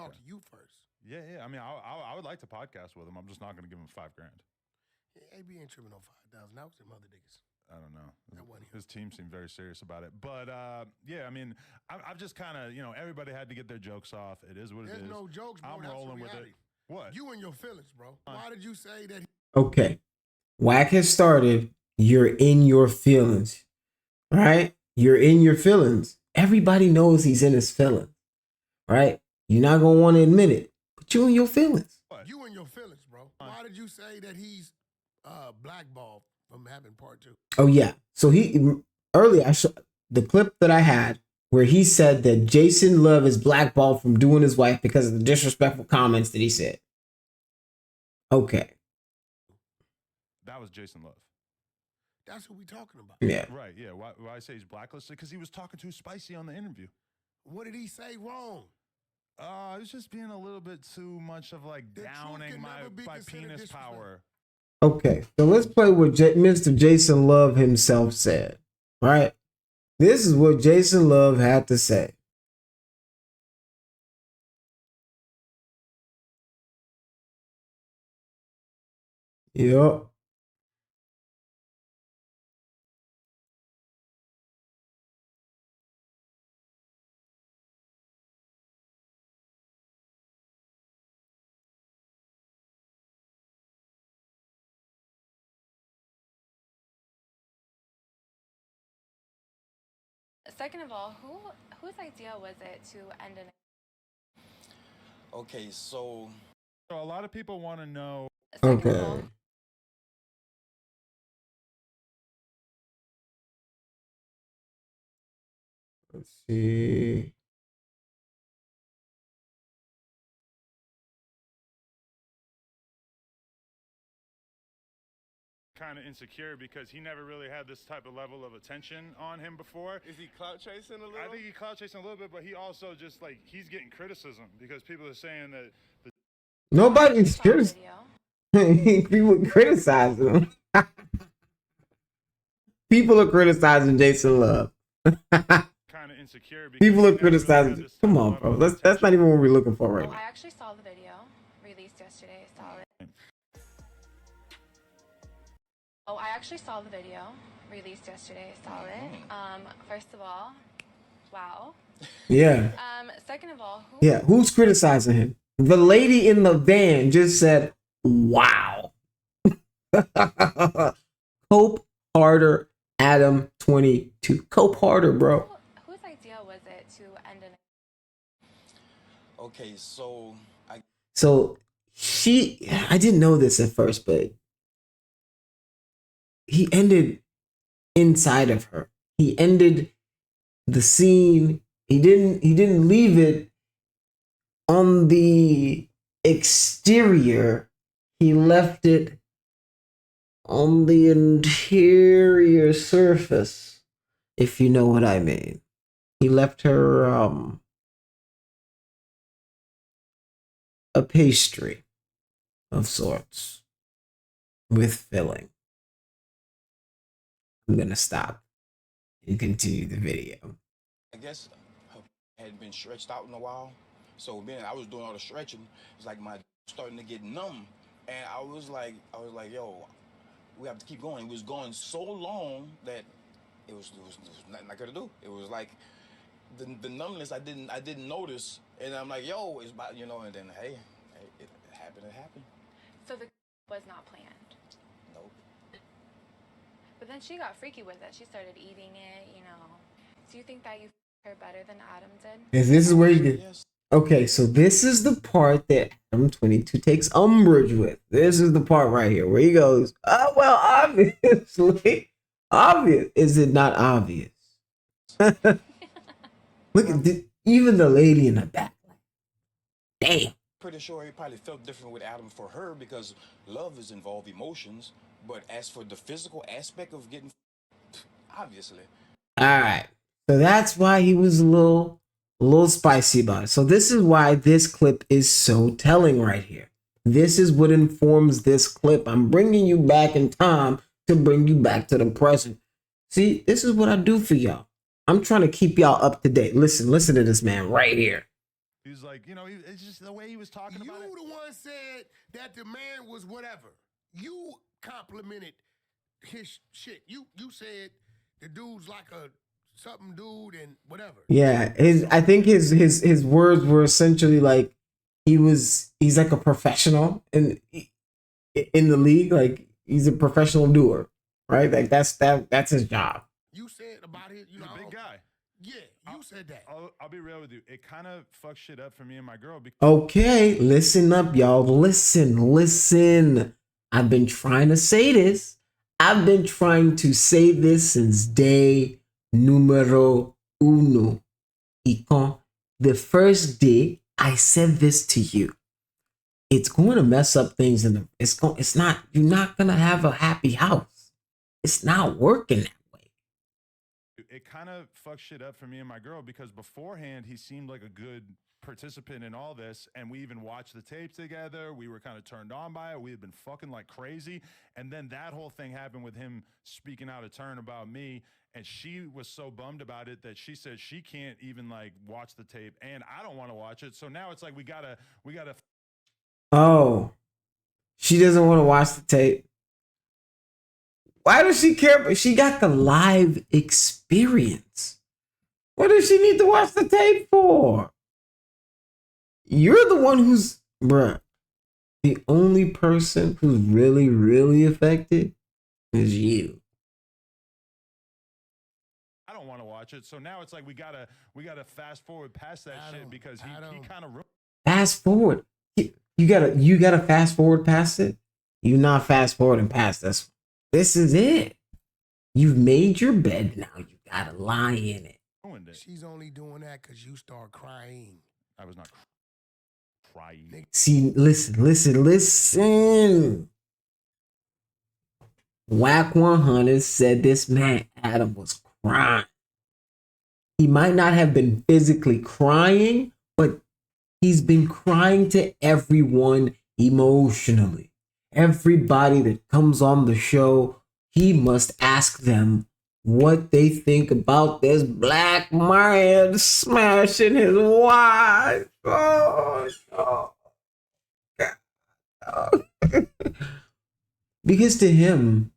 talk to you first. Yeah. I mean, I would like to podcast with him. I'm just not going to give him $5,000. Yeah, AB ain't tripping on 5,000. That was them other niggas. I don't know. That wasn't him. His team seemed very serious about it. But, yeah, I mean, I've just kind of, everybody had to get their jokes off. It is what it is. There's no jokes, bro. I'm rolling with it. What? You and your feelings, bro. Why did you say that? Okay. Whack has started. You're in your feelings, right? You're in your feelings. Everybody knows he's in his feelings, right? You're not going to want to admit it, but you in your feelings. What? You and your feelings, bro. Why did you say that he's blackballed from having part 2? Oh, yeah. So earlier, I showed the clip that I had where he said that Jason Love is blackballed from doing his wife because of the disrespectful comments that he said. Okay. That was Jason Love. That's who we talking about. Yeah. Right, yeah. Why I say he's blacklisted? Because he was talking too spicy on the interview. What did he say wrong? It was just being a little bit too much of like downing my penis power. Okay, so let's play what Mr. Jason Love himself said, right? This is what Jason Love had to say. Yup. Second of all, whose idea was it to end an? Okay, so a lot of people want to know. Okay. Let's see. Kind of insecure because he never really had this type of level of attention on him before. Is he clout chasing a little? I think he clout chasing a little bit, but he also just like he's getting criticism because people are saying that nobody's criticizing. People criticizing him. People are criticizing Jason Love. Kind of insecure. People are criticizing. Really Come on, bro. That's not even what we're looking for right now. I actually saw the video released yesterday. I saw it. I actually saw the video released yesterday. I saw it. First of all, wow. Yeah. Second of all, who's criticizing him? The lady in the van just said, "Wow." Cope Harder, ADAM22. Cope Harder, bro. Whose idea was it to end an? okay, so I didn't know this at first, but he ended inside of her. He ended the scene. He didn't leave it on the exterior. He left it on the interior surface, if you know what I mean. He left her a pastry of sorts with filling. I'm gonna stop and continue the video. I guess her hadn't been stretched out in a while. So then I was doing all the stretching. It's like my starting to get numb. And I was like, yo, we have to keep going. It was going so long that it was nothing I could do. It was like the numbness I didn't notice. And I'm like, yo, it's about, and then hey, it happened. So the was not planned. Nope. But then she got freaky with it. She started eating it, Do you think that you her better than Adam did? This is where you get. Yes. Okay, so this is the part that ADAM22 takes umbrage with. This is the part right here where he goes, "Oh, well, obviously. Obvious. Is it not obvious?" Look at even the lady in the back. Damn. Pretty sure he probably felt different with Adam for her because love is involved emotions. But as for the physical aspect of getting, obviously. All right. So that's why he was a little spicy about it. So this is why this clip is so telling right here. This is what informs this clip. I'm bringing you back in time to bring you back to the present. See, this is what I do for y'all. I'm trying to keep y'all up to date. Listen to this man right here. He's like, you know, it's just the way he was talking about it. You the one said that the man was whatever. You complimented his shit. You said the dude's like a something dude and whatever. Yeah, I think his words were essentially like he's like a professional in the league, like he's a professional doer, right? Like that's his job. You said about his, He's a big guy. Yeah, you said that. I'll be real with you. It kind of fucks shit up for me and my girl. Okay, listen up, y'all. Listen. I've been trying to say this. I've been trying to say this since day numero uno. Icon. The first day I said this to you. It's going to mess up things you're not going to have a happy house. It's not working that way. It kind of fucks shit up for me and my girl because beforehand he seemed like a good participant in all this, and we even watched the tapes together. We were kind of turned on by it. We had been fucking like crazy, and then that whole thing happened with him speaking out of turn about me, and she was so bummed about it that she said she can't even like watch the tape, and I don't want to watch it. So now it's like we gotta. Oh, she doesn't want to watch the tape. Why does she care? She got the live experience. What does she need to watch the tape for? You're the one who's, bruh, the only person who's really, really affected is you. I don't want to watch it. So now it's like we gotta fast forward past that shit because he kind of fast forward. You gotta fast forward past it. You're not fast forwarding past this. This is it. You've made your bed now. You gotta lie in it. She's only doing that because you start crying. I was not crying. See, listen. Whack 100 said this man Adam was crying. He might not have been physically crying, but he's been crying to everyone emotionally. Everybody that comes on the show, he must ask them what they think about this black man smashing his wife. Oh. Because to him,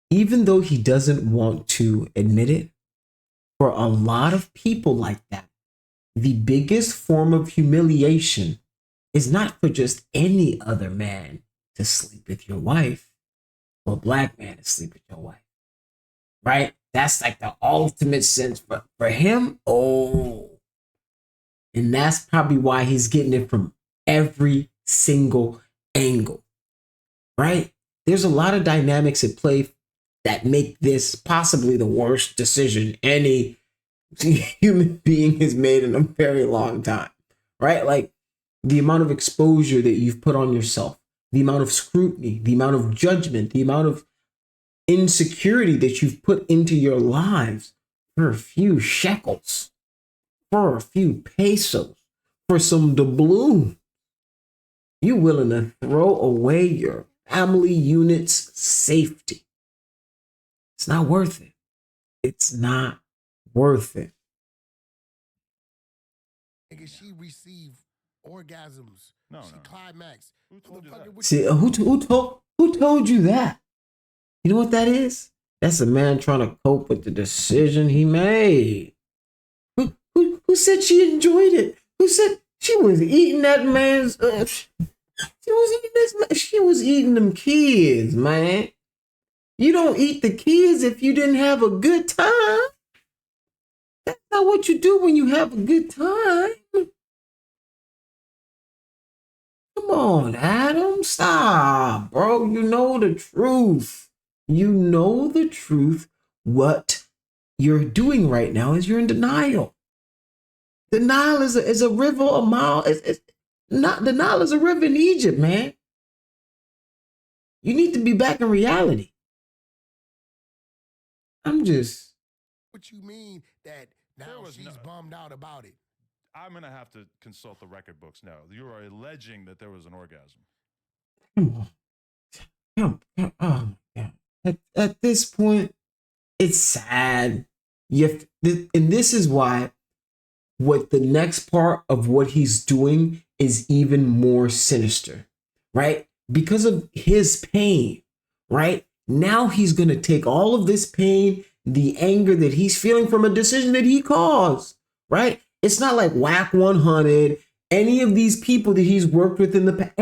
even though he doesn't want to admit it, for a lot of people like that, the biggest form of humiliation is not for just any other man to sleep with your wife, for a black man to sleep with your wife. Right? That's like the ultimate sense for him. Oh. And that's probably why he's getting it from every single angle. Right? There's a lot of dynamics at play that make this possibly the worst decision any human being has made in a very long time. Right? Like the amount of exposure that you've put on yourself, the amount of scrutiny, the amount of judgment, the amount of insecurity that you've put into your lives for a few shekels, for a few pesos, for some doubloon. You willing to throw away your family unit's safety. It's not worth it. It's not worth it. She received orgasms. No. Climax. Who told you that? See, who told you that? You know what that is? That's a man trying to cope with the decision he made. Who said she enjoyed it? Who said she was eating that man's? She was eating them kids, man. You don't eat the kids if you didn't have a good time. That's not what you do when you have a good time. Come on, Adam, stop, bro. You know the truth. You know the truth. What you're doing right now is you're in denial. Denial is a river a mile. It's not denial is a river in Egypt, man. You need to be back in reality. I'm just. What you mean that now she's bummed out about it? I'm gonna have to consult the record books now. You are alleging that there was an orgasm. Oh my God. At this point, it's sad. And this is why what the next part of what he's doing is even more sinister, right? Because of his pain, right? Now he's going to take all of this pain, the anger that he's feeling from a decision that he caused, right? It's not like Whack 100, any of these people that he's worked with in the past.